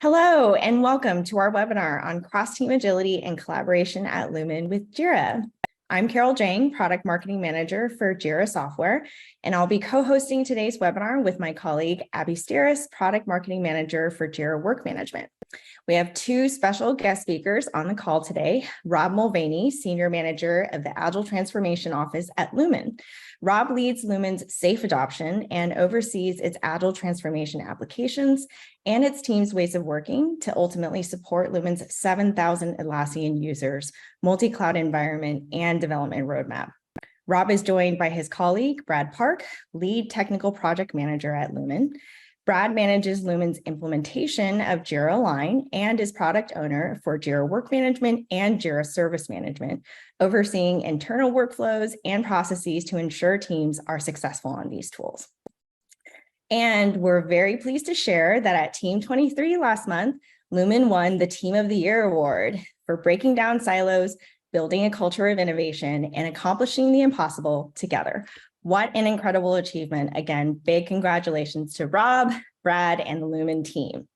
Hello, and welcome to our webinar on cross-team agility and collaboration at Lumen with Jira. I'm Carol Jang, Product Marketing Manager for Jira Software, and I'll be co-hosting today's webinar with my colleague, Abby Steeris, Product Marketing Manager for Jira Work Management. We have two special guest speakers on the call today, Rob Mulvaney, Senior Manager of the Agile Transformation Office at Lumen. Rob leads Lumen's safe adoption and oversees its Agile transformation applications and its team's ways of working to ultimately support Lumen's 7,000 Atlassian users, multi-cloud environment, and development roadmap. Rob is joined by his colleague, Brad Park, Lead Technical Project Manager at Lumen. Brad manages Lumen's implementation of Jira Align and is product owner for Jira Work Management and Jira Service Management, overseeing internal workflows and processes to ensure teams are successful on these tools. And we're very pleased to share that at Team 23 last month, Lumen won the Team of the Year award for breaking down silos, building a culture of innovation, and accomplishing the impossible together. What an incredible achievement. Again, big congratulations to Rob, Brad, and the Lumen team.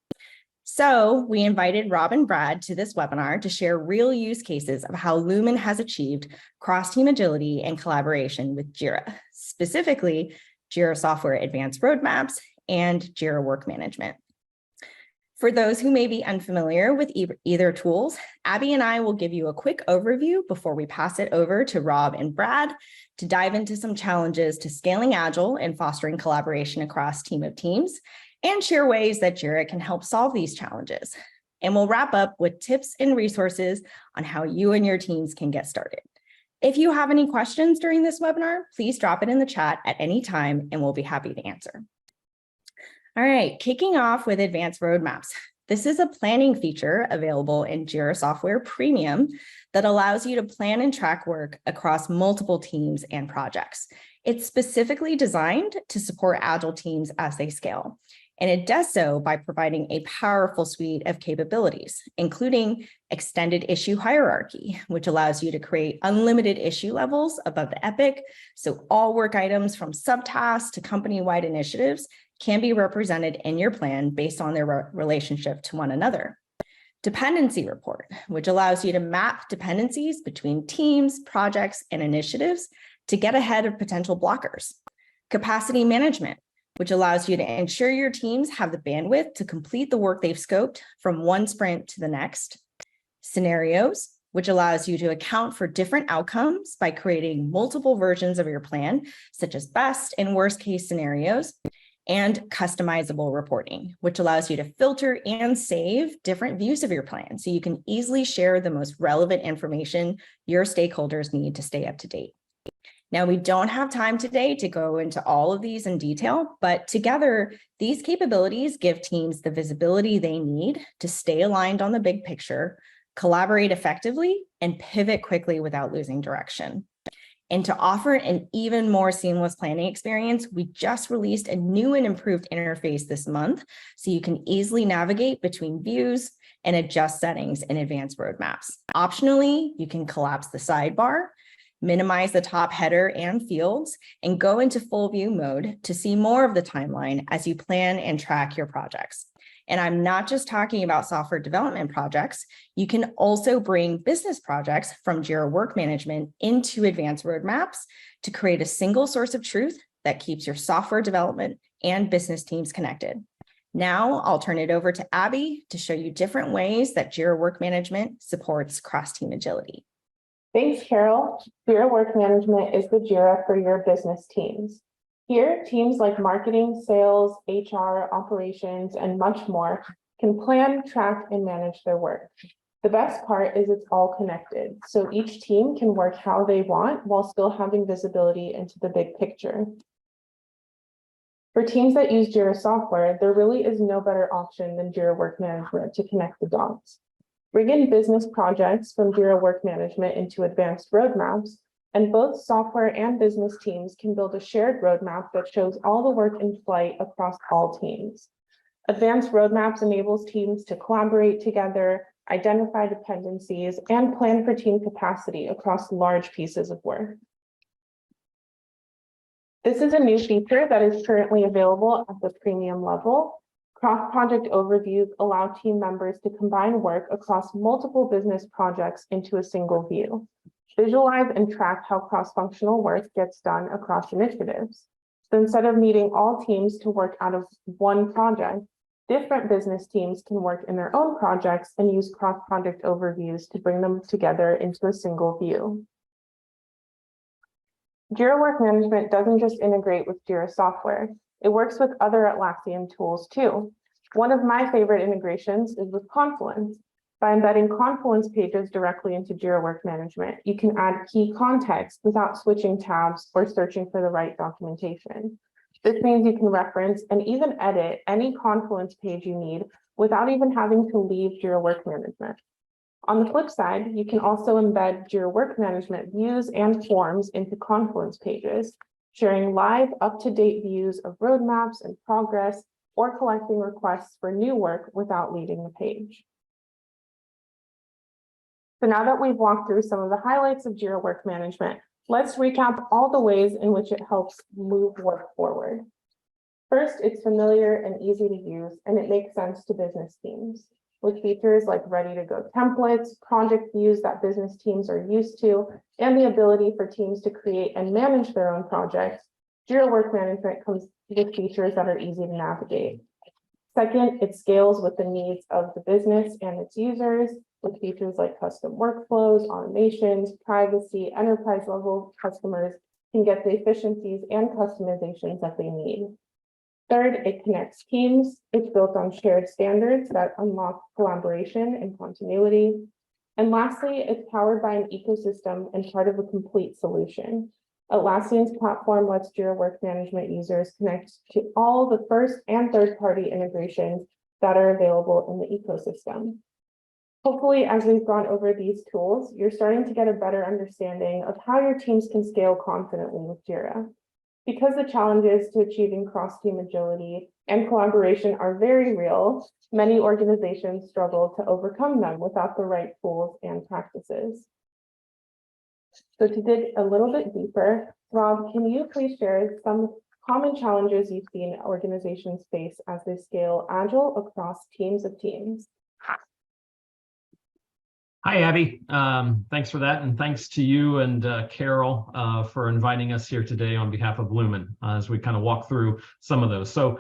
So we invited Rob and Brad to this webinar to share real use cases of how Lumen has achieved cross-team agility and collaboration with Jira, specifically Jira Software Advanced Roadmaps and Jira Work Management. For those who may be unfamiliar with either tools, Abby and I will give you a quick overview before we pass it over to Rob and Brad to dive into some challenges to scaling Agile and fostering collaboration across team of teams, and share ways that Jira can help solve these challenges. And we'll wrap up with tips and resources on how you and your teams can get started. If you have any questions during this webinar, please drop it in the chat at any time and we'll be happy to answer. All right, kicking off with advanced roadmaps. This is a planning feature available in Jira Software Premium that allows you to plan and track work across multiple teams and projects. It's specifically designed to support Agile teams as they scale. And it does so by providing a powerful suite of capabilities, including extended issue hierarchy, which allows you to create unlimited issue levels above the epic. So all work items from subtasks to company-wide initiatives can be represented in your plan based on their relationship to one another. Dependency report, which allows you to map dependencies between teams, projects, and initiatives to get ahead of potential blockers. Capacity management, which allows you to ensure your teams have the bandwidth to complete the work they've scoped from one sprint to the next. Scenarios, which allows you to account for different outcomes by creating multiple versions of your plan, such as best and worst case scenarios. And customizable reporting, which allows you to filter and save different views of your plan so you can easily share the most relevant information your stakeholders need to stay up to date. Now, we don't have time today to go into all of these in detail, but together, these capabilities give teams the visibility they need to stay aligned on the big picture, collaborate effectively, and pivot quickly without losing direction. And to offer an even more seamless planning experience, we just released a new and improved interface this month, so you can easily navigate between views and adjust settings in advanced roadmaps. Optionally, you can collapse the sidebar, minimize the top header and fields, and go into full view mode to see more of the timeline as you plan and track your projects. And I'm not just talking about software development projects. You can also bring business projects from Jira Work Management into advanced roadmaps to create a single source of truth that keeps your software development and business teams connected. Now I'll turn it over to Abby to show you different ways that Jira Work Management supports cross-team agility. Thanks, Carol. Jira Work Management is the Jira for your business teams. Here, teams like marketing, sales, HR, operations, and much more can plan, track, and manage their work. The best part is it's all connected, so each team can work how they want while still having visibility into the big picture. For teams that use Jira software, there really is no better option than Jira Work Management to connect the dots. Bring in business projects from Jira Work Management into advanced roadmaps, and both software and business teams can build a shared roadmap that shows all the work in flight across all teams. Advanced roadmaps enables teams to collaborate together, identify dependencies, and plan for team capacity across large pieces of work. This is a new feature that is currently available at the premium level. Cross-project overviews allow team members to combine work across multiple business projects into a single view. Visualize and track how cross-functional work gets done across initiatives. So instead of needing all teams to work out of one project, different business teams can work in their own projects and use cross-project overviews to bring them together into a single view. Jira Work Management doesn't just integrate with Jira Software. It works with other Atlassian tools too. One of my favorite integrations is with Confluence. By embedding Confluence pages directly into Jira Work Management, you can add key context without switching tabs or searching for the right documentation. This means you can reference and even edit any Confluence page you need without even having to leave Jira Work Management. On the flip side, you can also embed Jira Work Management views and forms into Confluence pages, sharing live, up-to-date views of roadmaps and progress, or collecting requests for new work without leaving the page. So now that we've walked through some of the highlights of Jira Work Management, let's recap all the ways in which it helps move work forward. First, it's familiar and easy to use, and it makes sense to business teams. With features like ready-to-go templates, project views that business teams are used to, and the ability for teams to create and manage their own projects, Jira Work Management comes with features that are easy to navigate. Second, it scales with the needs of the business and its users, with features like custom workflows, automations, privacy. Enterprise-level customers can get the efficiencies and customizations that they need. Third, it connects teams. It's built on shared standards that unlock collaboration and continuity. And lastly, it's powered by an ecosystem and part of a complete solution. Atlassian's platform lets Jira Work Management users connect to all the first and third-party integrations that are available in the ecosystem. Hopefully, as we've gone over these tools, you're starting to get a better understanding of how your teams can scale confidently with Jira. Because the challenges to achieving cross-team agility and collaboration are very real, many organizations struggle to overcome them without the right tools and practices. So to dig a little bit deeper, Rob, can you please share some common challenges you've seen organizations face as they scale Agile across teams of teams? Hi, Abby. Thanks for that. And thanks to you and Carol for inviting us here today on behalf of Lumen as we kind of walk through some of those. So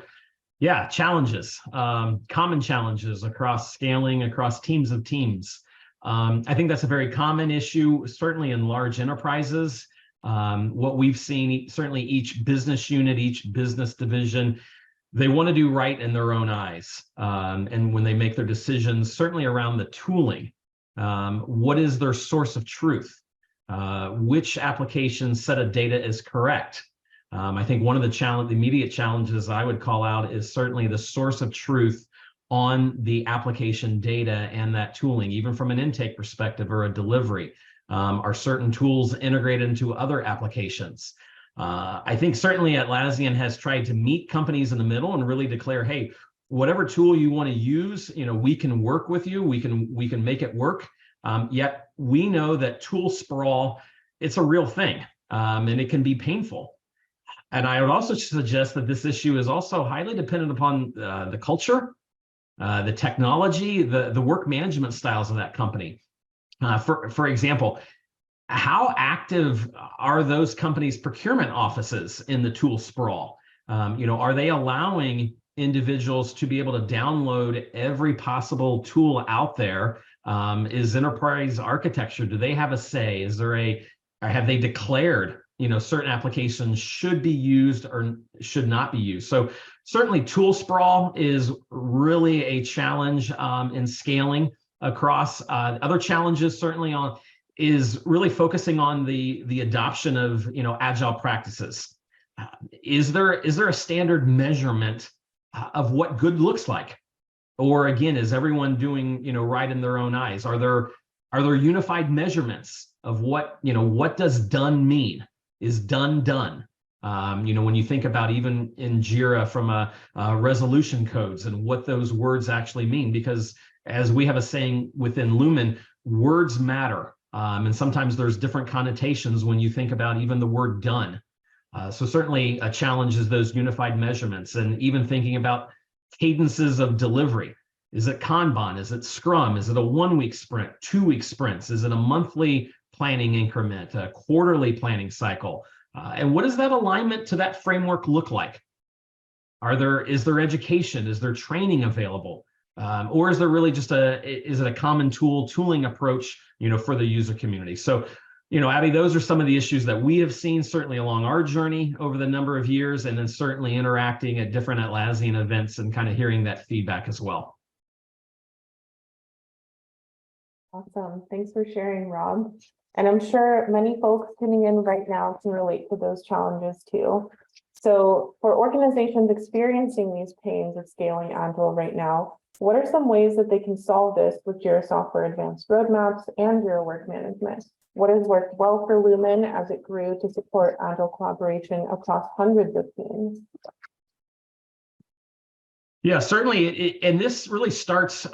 yeah, challenges, common challenges across scaling, across teams of teams. I think that's a very common issue, certainly in large enterprises. What we've seen, certainly each business unit, each business division, they want to do right in their own eyes. And when they make their decisions, certainly around the tooling, what is their source of truth? Which application set of data is correct? I think one of the immediate challenges I would call out is certainly the source of truth on the application data and that tooling, even from an intake perspective or a delivery. Are certain tools integrated into other applications? I think certainly Atlassian has tried to meet companies in the middle and really declare, hey, whatever tool you want to use, we can work with you. We can make it work. Yet we know that tool sprawl, it's a real thing, and it can be painful. And I would also suggest that this issue is also highly dependent upon the culture, the technology, the work management styles of that company. For example, how active are those companies' procurement offices in the tool sprawl? Are they allowing individuals to be able to download every possible tool out there? Is enterprise architecture, do they have a say? Have they declared, certain applications should be used or should not be used? So certainly tool sprawl is really a challenge in scaling across. Other challenges certainly is really focusing on the adoption of, agile practices. Is there a standard measurement of what good looks like? Or again, is everyone doing, right in their own eyes? Are there unified measurements of what does done mean? Is done done? When you think about even in Jira from a resolution codes and what those words actually mean, because as we have a saying within Lumen, words matter. And sometimes there's different connotations when you think about even the word done. So certainly a challenge is those unified measurements, and even thinking about cadences of delivery. Is it Kanban? Is it Scrum? Is it a 1-week sprint, 2-week sprints? Is it a monthly planning increment, a quarterly planning cycle? And what does that alignment to that framework look like? Is there education? Is there training available? Or is there really just is it a common tooling approach, for the user community? So, Abby, those are some of the issues that we have seen certainly along our journey over the number of years, and then certainly interacting at different Atlassian events and kind of hearing that feedback as well. Awesome. Thanks for sharing, Rob. And I'm sure many folks tuning in right now can relate to those challenges too. So for organizations experiencing these pains of scaling Agile right now, what are some ways that they can solve this with Jira Software Advanced Roadmaps and Jira Work Management? What has worked well for Lumen as it grew to support Agile collaboration across hundreds of teams? Yeah, certainly. And this really starts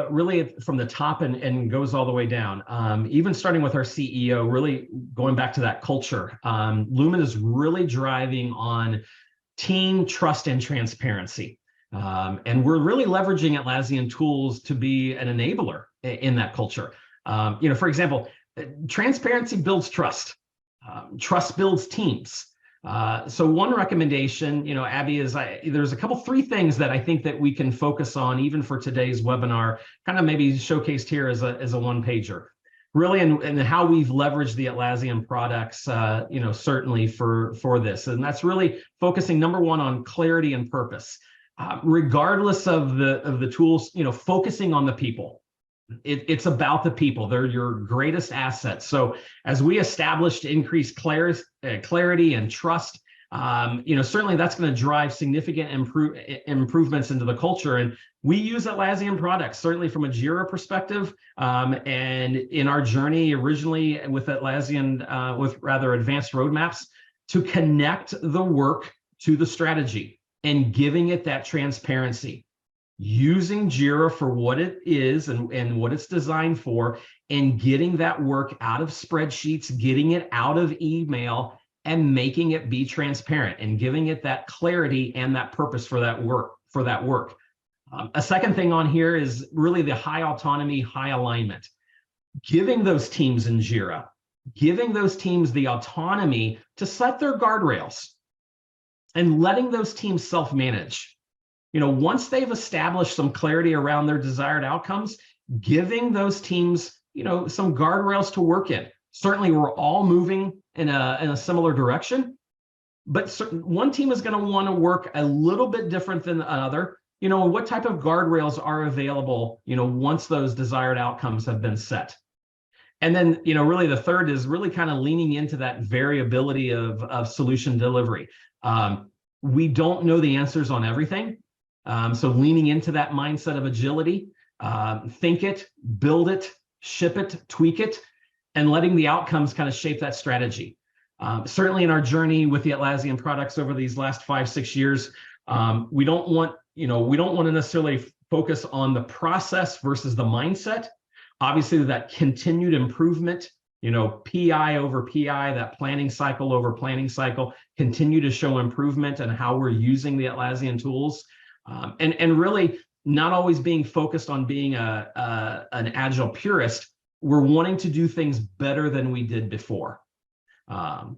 really from the top and goes all the way down. Even starting with our CEO, really going back to that culture. Lumen is really driving on team trust and transparency. And we're really leveraging Atlassian tools to be an enabler in that culture. For example, transparency builds trust. Trust builds teams. So one recommendation, Abby, is there's three things that I think that we can focus on even for today's webinar, kind of maybe showcased here as a one-pager, really, and how we've leveraged the Atlassian products, certainly for this. And that's really focusing, number one, on clarity and purpose, regardless of the tools, focusing on the people. It's about the people. They're your greatest asset. So as we established increased clarity and trust, certainly that's going to drive significant improvements into the culture. And we use Atlassian products, certainly from a Jira perspective. And in our journey originally with Atlassian, with rather advanced roadmaps, to connect the work to the strategy and giving it that transparency. Using Jira for what it is and what it's designed for, and getting that work out of spreadsheets, getting it out of email, and making it be transparent and giving it that clarity and that purpose for that work. A second thing on here is really the high autonomy, high alignment. Giving those teams in Jira, giving those teams the autonomy to set their guardrails and letting those teams self-manage. Once they've established some clarity around their desired outcomes, giving those teams, some guardrails to work in. Certainly, we're all moving in a similar direction, but one team is going to want to work a little bit different than another. What type of guardrails are available, once those desired outcomes have been set. And then, really the third is really kind of leaning into that variability of solution delivery. We don't know the answers on everything. So leaning into that mindset of agility, think it, build it, ship it, tweak it, and letting the outcomes kind of shape that strategy. Certainly in our journey with the Atlassian products over these last 5-6 years, we don't want to necessarily focus on the process versus the mindset. Obviously, that continued improvement, PI over PI, that planning cycle over planning cycle, continue to show improvement in how we're using the Atlassian tools. And really not always being focused on being an agile purist. We're wanting to do things better than we did before. And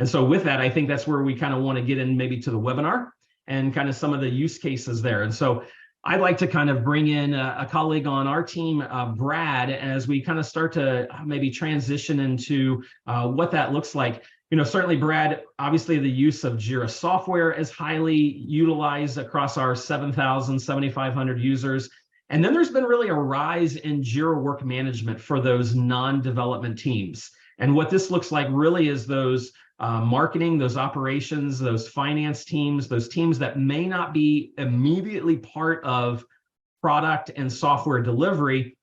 so with that, I think that's where we kind of want to get in maybe to the webinar and kind of some of the use cases there. And so I'd like to kind of bring in a colleague on our team, Brad, as we kind of start to maybe transition into what that looks like. Certainly, Brad, obviously the use of Jira Software is highly utilized across our 7,000, 7,500 users. And then there's been really a rise in Jira Work Management for those non-development teams. And what this looks like really is those marketing, those operations, those finance teams, those teams that may not be immediately part of product and software delivery.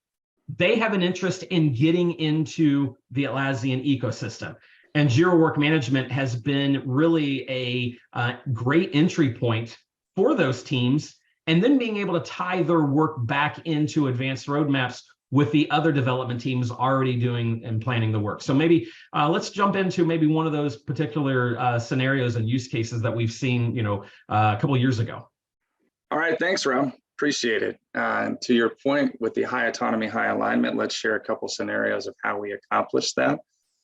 They have an interest in getting into the Atlassian ecosystem. And Jira Work Management has been really a great entry point for those teams, and then being able to tie their work back into advanced roadmaps with the other development teams already doing and planning the work. So maybe let's jump into maybe one of those particular scenarios and use cases that we've seen, a couple of years ago. All right, thanks, Rob. Appreciate it. And to your point with the high autonomy, high alignment, let's share a couple scenarios of how we accomplished that.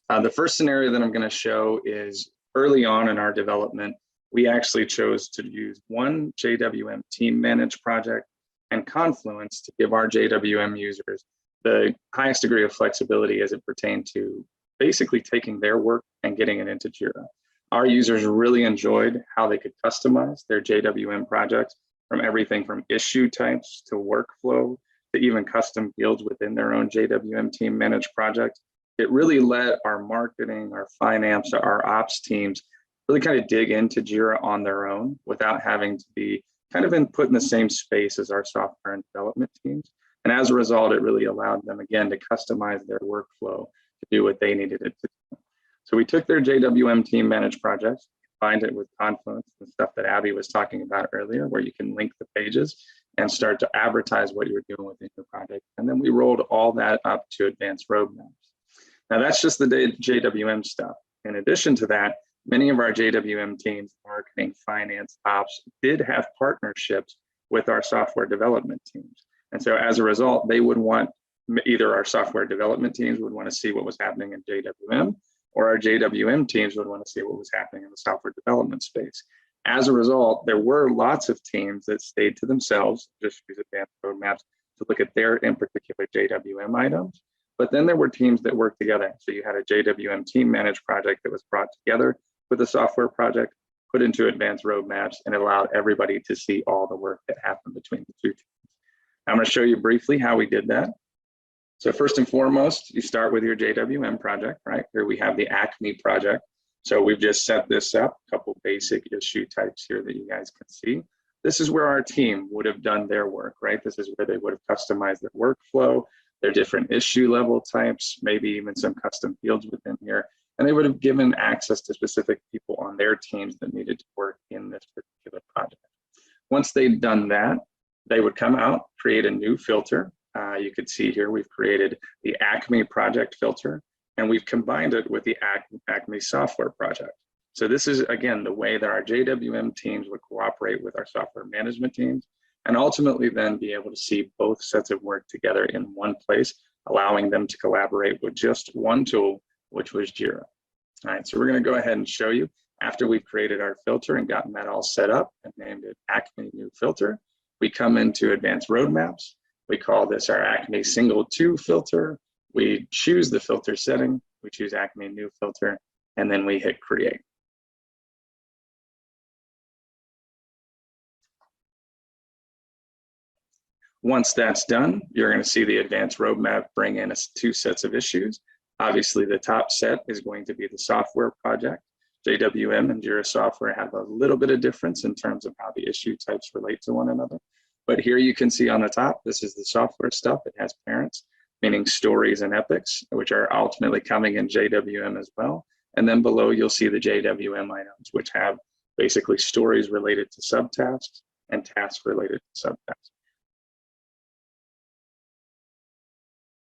The first scenario that I'm going to show is early on in our development, we actually chose to use one JWM team managed project and Confluence to give our JWM users the highest degree of flexibility as it pertained to basically taking their work and getting it into Jira. Our users really enjoyed how they could customize their JWM projects, from everything from issue types to workflow to even custom fields within their own JWM team managed project. It really let our marketing, our finance, our ops teams really kind of dig into Jira on their own without having to be kind of put in the same space as our software and development teams. And as a result, it really allowed them, again, to customize their workflow to do what they needed it to do. So we took their JWM team managed projects, combined it with Confluence, the stuff that Abby was talking about earlier, where you can link the pages and start to advertise what you're doing within your project. And then we rolled all that up to advanced roadmaps. Now that's just the JWM stuff. In addition to that, many of our JWM teams, marketing, finance, ops, did have partnerships with our software development teams. And so as a result, they would want, either our software development teams would want to see what was happening in JWM, or our JWM teams would want to see what was happening in the software development space. As a result, there were lots of teams that stayed to themselves, just use advanced roadmaps to look at their in particular JWM items. But then there were teams that worked together. So you had a JWM team managed project that was brought together with a software project, put into advanced roadmaps, and allowed everybody to see all the work that happened between the two teams. I'm going to show you briefly how we did that. So first and foremost, you start with your JWM project, right? Here we have the Acme project. So we've just set this up, a couple basic issue types here that you guys can see. This is where our team would have done their work, right? This is where they would have customized their workflow, their different issue level types, maybe even some custom fields within here. And they would have given access to specific people on their teams that needed to work in this particular project. Once they'd done that, they would come out, create a new filter. You could see here, we've created the Acme project filter, and we've combined it with the Acme software project. So this is, again, the way that our JWM teams would cooperate with our software management teams, and ultimately then be able to see both sets of work together in one place, allowing them to collaborate with just one tool, which was Jira. All right, so we're going to go ahead and show you after we've created our filter and gotten that all set up and named it Acme New Filter. We come into advanced roadmaps. We call this our Acme Single 2 filter. We choose the filter setting. We choose Acme New Filter, and then we hit create. Once that's done, you're going to see the advanced roadmap bring in two sets of issues. Obviously, the top set is going to be the software project. JWM and Jira Software have a little bit of difference in terms of how the issue types relate to one another. But here you can see on the top, this is the software stuff. It has parents, meaning stories and epics, which are ultimately coming in JWM as well. And then below, you'll see the JWM items, which have basically stories related to subtasks and tasks related to subtasks.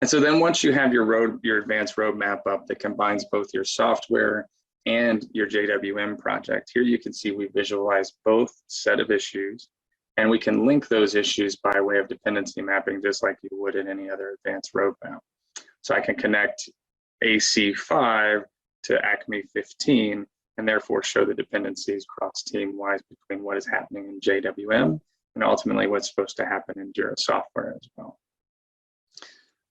And so then once you have your advanced roadmap up that combines both your software and your JWM project, here you can see we visualize both set of issues, and we can link those issues by way of dependency mapping, just like you would in any other advanced roadmap. So I can connect AC5 to Acme 15, and therefore show the dependencies cross team-wise between what is happening in JWM and ultimately what's supposed to happen in Jira Software as well.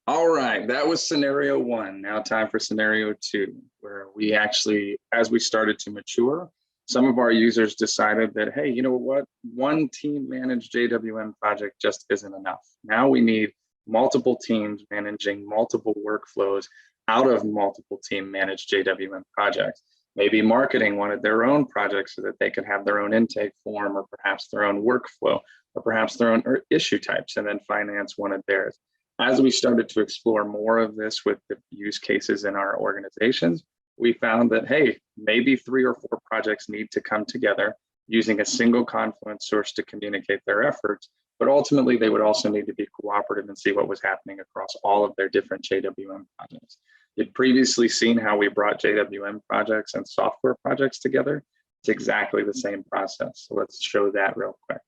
All right, that was scenario one. Now time for scenario two, where we actually, as we started to mature, some of our users decided that, hey, you know what? One team managed JWM project just isn't enough. Now we need multiple teams managing multiple workflows out of multiple team managed JWM projects. Maybe marketing wanted their own project so that they could have their own intake form, or perhaps their own workflow, or perhaps their own issue types, and then finance wanted theirs. As we started to explore more of this with the use cases in our organizations, we found that, hey, maybe 3 or 4 projects need to come together using a single Confluence source to communicate their efforts, but ultimately they would also need to be cooperative and see what was happening across all of their different JWM projects. You'd previously seen how we brought JWM projects and software projects together. It's exactly the same process. So let's show that real quick.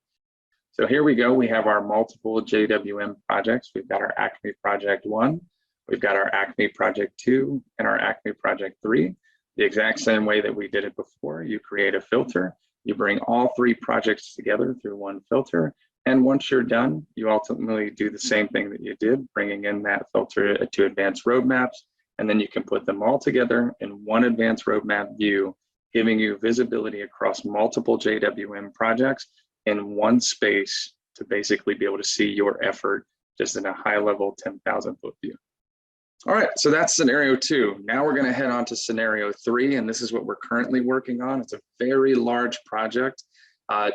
So here we go. We have our multiple JWM projects. We've got our Acme Project 1, we've got our Acme Project 2, and our Acme Project 3. The exact same way that we did it before. You create a filter, you bring all 3 projects together through one filter, and once you're done, you ultimately do the same thing that you did, bringing in that filter to advanced roadmaps, and then you can put them all together in one advanced roadmap view, giving you visibility across multiple JWM projects in one space to basically be able to see your effort just in a high level 10,000 foot view. All right, so that's scenario 2. Now we're going to head on to scenario 3, and this is what we're currently working on. It's a very large project.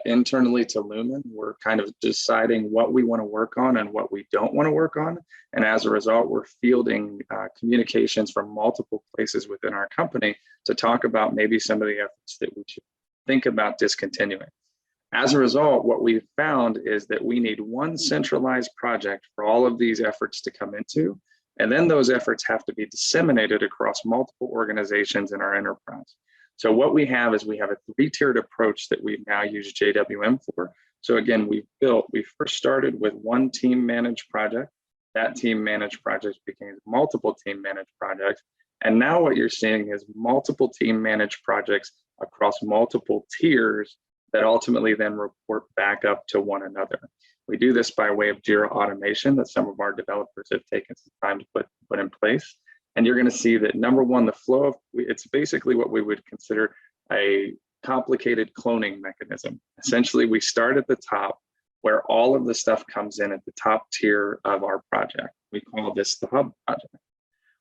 Internally to Lumen, we're kind of deciding what we want to work on and what we don't want to work on. And as a result, we're fielding communications from multiple places within our company to talk about maybe some of the efforts that we should think about discontinuing. As a result, what we've found is that we need one centralized project for all of these efforts to come into. And then those efforts have to be disseminated across multiple organizations in our enterprise. So what we have is we have a 3-tiered approach that we've now used JWM for. So again, we first started with one team managed project. That team managed project became multiple team managed projects. And now what you're seeing is multiple team managed projects across multiple tiers that ultimately then report back up to one another. We do this by way of Jira automation that some of our developers have taken some time to put in place. And you're going to see that number one, the flow of, it's basically what we would consider a complicated cloning mechanism. Essentially, we start at the top where all of the stuff comes in at the top tier of our project. We call this the hub project.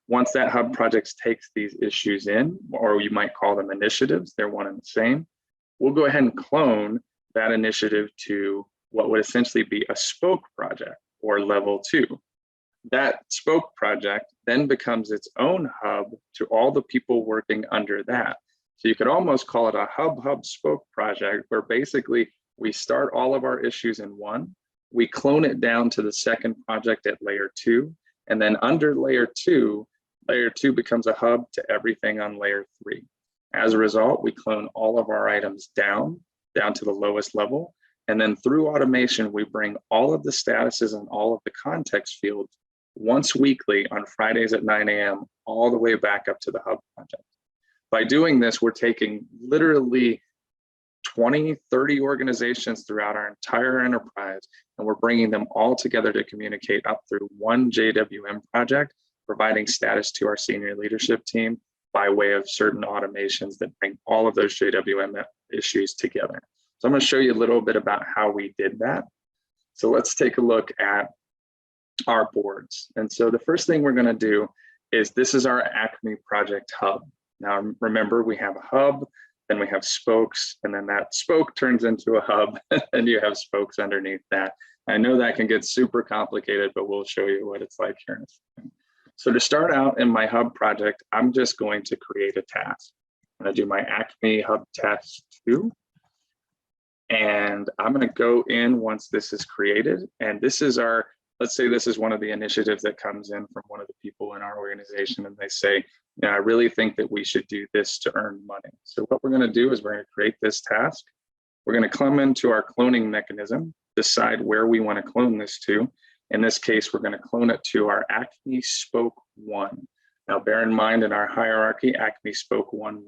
Once that hub project takes these issues in, or you might call them initiatives, they're one and the same, we'll go ahead and clone that initiative to what would essentially be a spoke project or level 2. That spoke project then becomes its own hub to all the people working under that. So you could almost call it a hub spoke project, where basically we start all of our issues in one, we clone it down to the second project at layer 2, and then under layer 2 becomes a hub to everything on layer 3. As a result, we clone all of our items down to the lowest level. And then through automation, we bring all of the statuses and all of the context fields once weekly on Fridays at 9 a.m. all the way back up to the hub project. By doing this, we're taking literally 20, 30 organizations throughout our entire enterprise, and we're bringing them all together to communicate up through one JWM project, providing status to our senior leadership team by way of certain automations that bring all of those JWM issues together. So I'm going to show you a little bit about how we did that. So let's take a look at our boards. And so the first thing we're going to do is, this is our Acme project hub. Now, remember, we have a hub, then we have spokes, and then that spoke turns into a hub, and you have spokes underneath that. I know that can get super complicated, but we'll show you what it's like here in a second. So to start out in my hub project, I'm just going to create a task. I'm going to do my Acme hub task 2. And I'm going to go in once this is created. And this is our, let's say this is one of the initiatives that comes in from one of the people in our organization, and they say, I really think that we should do this to earn money. So what we're going to do is we're going to create this task. We're going to come into our cloning mechanism, decide where we want to clone this to. In this case, we're going to clone it to our Acme Spoke 1. Now, bear in mind, in our hierarchy, Acme Spoke 1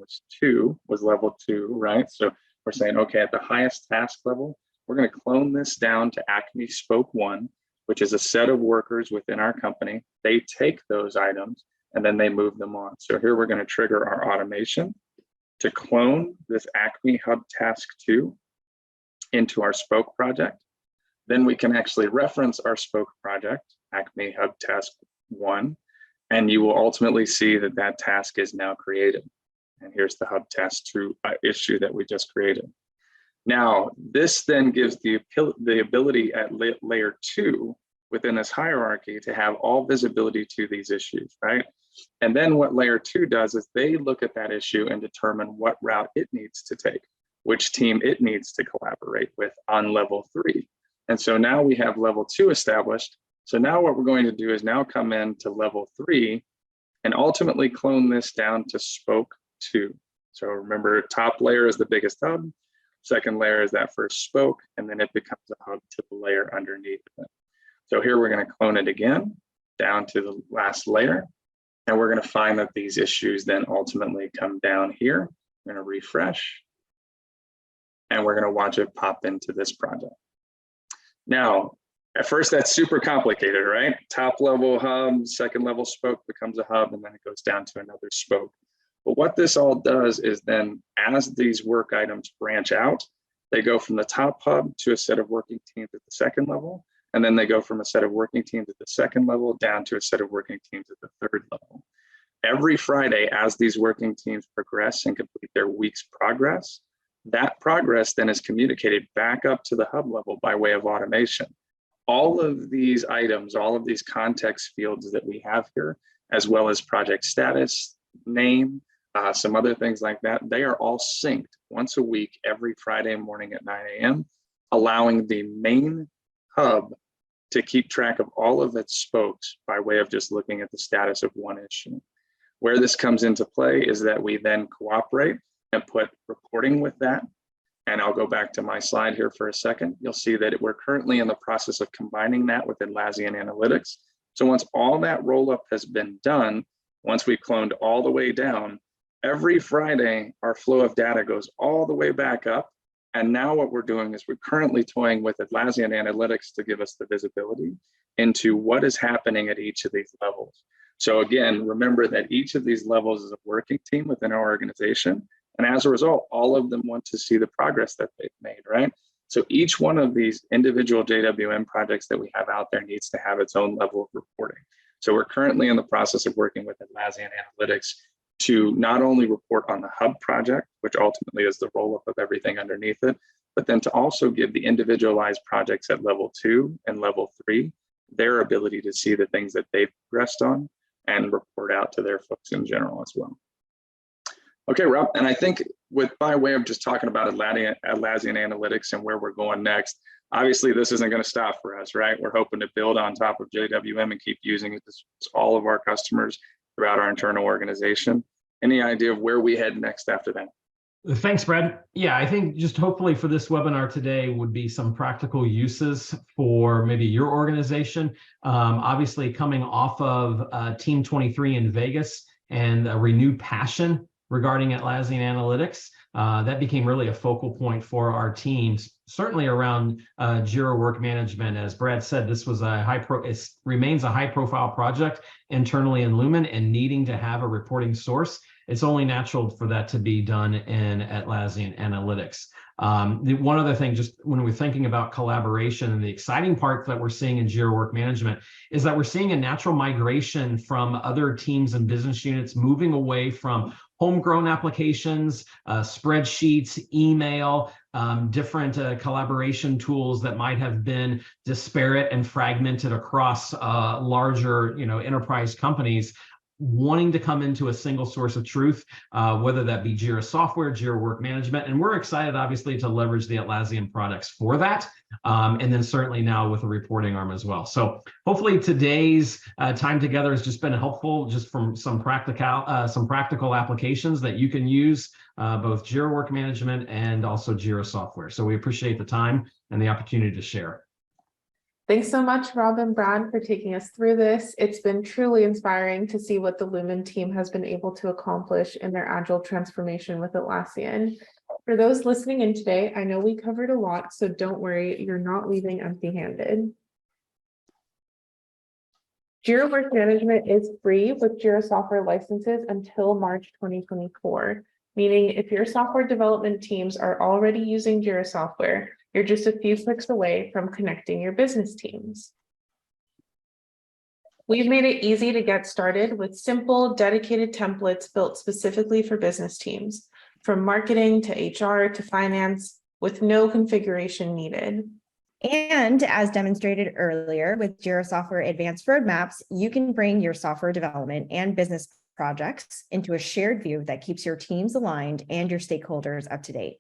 was level 2, right? So we're saying, okay, at the highest task level, we're going to clone this down to Acme Spoke 1, which is a set of workers within our company. They take those items and then they move them on. So here we're going to trigger our automation to clone this Acme Hub Task 2 into our Spoke project. Then we can actually reference our Spoke project, Acme Hub Task 1, and you will ultimately see that that task is now created. And here's the Hub Task 2 issue that we just created. Now, this then gives the ability at layer 2 within this hierarchy to have all visibility to these issues, right? And then what layer 2 does is they look at that issue and determine what route it needs to take, which team it needs to collaborate with on level 3. And so now we have level 2 established. So now what we're going to do is now come into level 3 and ultimately clone this down to Spoke 2. So remember, top layer is the biggest hub. Second layer is that first spoke, and then it becomes a hub to the layer underneath it. So here we're going to clone it again down to the last layer. And we're going to find that these issues then ultimately come down here. We're going to refresh. And we're going to watch it pop into this project. Now, at first, that's super complicated, right? Top level hub, second level spoke becomes a hub, and then it goes down to another spoke. But what this all does is then, as these work items branch out, they go from the top hub to a set of working teams at the second level. And then they go from a set of working teams at the second level down to a set of working teams at the third level. Every Friday, as these working teams progress and complete their week's progress, that progress then is communicated back up to the hub level by way of automation. All of these items, all of these context fields that we have here, as well as project status, name, some other things like that, they are all synced once a week, every Friday morning at 9 a.m., allowing the main hub to keep track of all of its spokes by way of just looking at the status of one issue. Where this comes into play is that we then cooperate and put reporting with that. And I'll go back to my slide here for a second. You'll see that we're currently in the process of combining that with Atlassian Analytics. So once all that roll up has been done, once we've cloned all the way down, every Friday, our flow of data goes all the way back up. And now what we're doing is we're currently toying with Atlassian Analytics to give us the visibility into what is happening at each of these levels. So again, remember that each of these levels is a working team within our organization. And as a result, all of them want to see the progress that they've made, right? So each one of these individual JWM projects that we have out there needs to have its own level of reporting. So we're currently in the process of working with Atlassian Analytics to not only report on the hub project, which ultimately is the roll-up of everything underneath it, but then to also give the individualized projects at level 2 and level 3 their ability to see the things that they've progressed on and report out to their folks in general as well. Okay, Rob, and I think by way of just talking about Atlassian Analytics and where we're going next, obviously this isn't going to stop for us, right? We're hoping to build on top of JWM and keep using it to all of our customers throughout our internal organization. Any idea of where we head next after that? Thanks, Brad. Yeah, I think just hopefully for this webinar today would be some practical uses for maybe your organization. Obviously coming off of Team 23 in Vegas and a renewed passion regarding Atlassian Analytics, that became really a focal point for our teams, certainly around Jira Work Management. As Brad said, this was it remains a high-profile project internally in Lumen, and needing to have a reporting source, it's only natural for that to be done in Atlassian Analytics. One other thing, just when we're thinking about collaboration, and the exciting part that we're seeing in Jira Work Management is that we're seeing a natural migration from other teams and business units moving away from homegrown applications, spreadsheets, email, different collaboration tools that might have been disparate and fragmented across larger, enterprise companies, wanting to come into a single source of truth, whether that be Jira Software, Jira Work Management. And we're excited, obviously, to leverage the Atlassian products for that. And then certainly now with a reporting arm as well. So hopefully today's time together has just been helpful, just from some practical applications that you can use, both Jira Work Management and also Jira Software. So we appreciate the time and the opportunity to share. Thanks so much, Rob and Brad, for taking us through this. It's been truly inspiring to see what the Lumen team has been able to accomplish in their agile transformation with Atlassian. For those listening in today, I know we covered a lot, so don't worry, you're not leaving empty-handed. Jira Work Management is free with Jira Software licenses until March 2024, meaning if your software development teams are already using Jira Software, you're just a few clicks away from connecting your business teams. We've made it easy to get started with simple, dedicated templates built specifically for business teams, from marketing to HR to finance, with no configuration needed. And as demonstrated earlier with Jira Software Advanced Roadmaps, you can bring your software development and business projects into a shared view that keeps your teams aligned and your stakeholders up to date.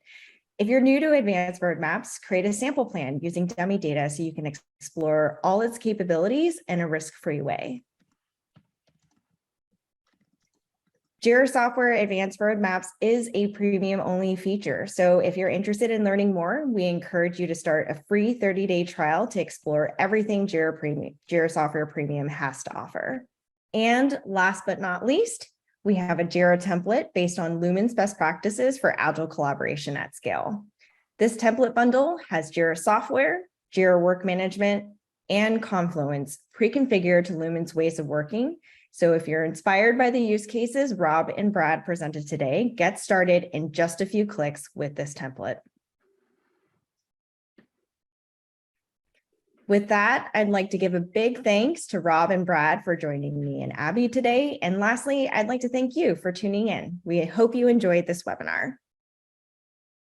If you're new to Advanced Roadmaps, create a sample plan using dummy data so you can explore all its capabilities in a risk-free way. Jira Software Advanced Roadmaps is a premium only feature. So if you're interested in learning more, we encourage you to start a free 30-day trial to explore everything Jira Software Premium has to offer. And last but not least, we have a Jira template based on Lumen's best practices for agile collaboration at scale. This template bundle has Jira Software, Jira Work Management, and Confluence pre-configured to Lumen's ways of working. So if you're inspired by the use cases Rob and Brad presented today, get started in just a few clicks with this template. With that, I'd like to give a big thanks to Rob and Brad for joining me and Abby today. And lastly, I'd like to thank you for tuning in. We hope you enjoyed this webinar.